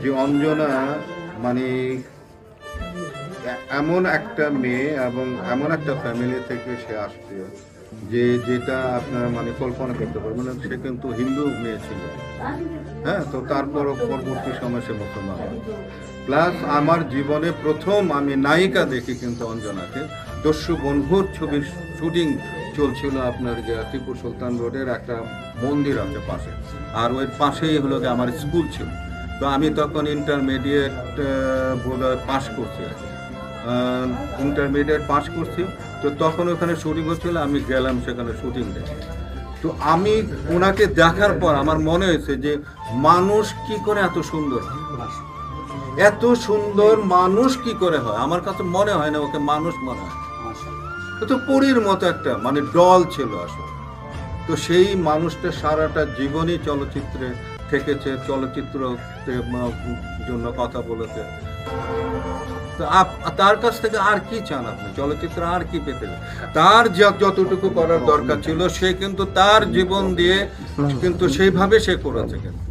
যে অঞ্জনা মানে এমন একটা মেয়ে এবং এমন একটা ফ্যামিলি থেকে সে আসছে যে যেটা আপনার মানে কল্পনা করতে পারবেন না। সে কিন্তু হিন্দু মেয়ে ছিল, হ্যাঁ, তো তারপর পরবর্তী সময় সে মুসলমান হয়। প্লাস আমার জীবনে প্রথম আমি নায়িকা দেখি কিন্তু অঞ্জনাকে। দস্যু বন্ধুর ছবির শুটিং চলছিল আপনার যে টিপু সুলতান রোডের একটা মন্দির আছে পাশে, আর ওই পাশেই হলো যে আমার স্কুল ছিল। তো আমি তখন ইন্টারমিডিয়েট বোধহয় পাস করছি, ইন্টারমিডিয়েট পাস করছি। তো তখন ওখানে শুটিং হচ্ছিল, আমি গেলাম সেখানে শুটিং দেখে। তো আমি ওনাকে দেখার পর আমার মনে হয়েছে যে মানুষ কি করে এত সুন্দর হয়, এত সুন্দর মানুষ কি করে হয়। আমার কাছে মনে হয় না ওকে মানুষ মনে হয়, তো পরীর মতো একটা মানে ডল ছিল আসলে। তো সেই মানুষটা সারাটা জীবনই চলচ্চিত্রে থেকেছে, চলচ্চিত্র জন্য কথা বলেছে। তো তার কাছ থেকে আর কি চান আপনি? চলচ্চিত্র আর কি পেতে চান? তার যতটুকু করার দরকার ছিল সে কিন্তু তার জীবন দিয়ে কিন্তু সেইভাবে সে করেছে। কিন্তু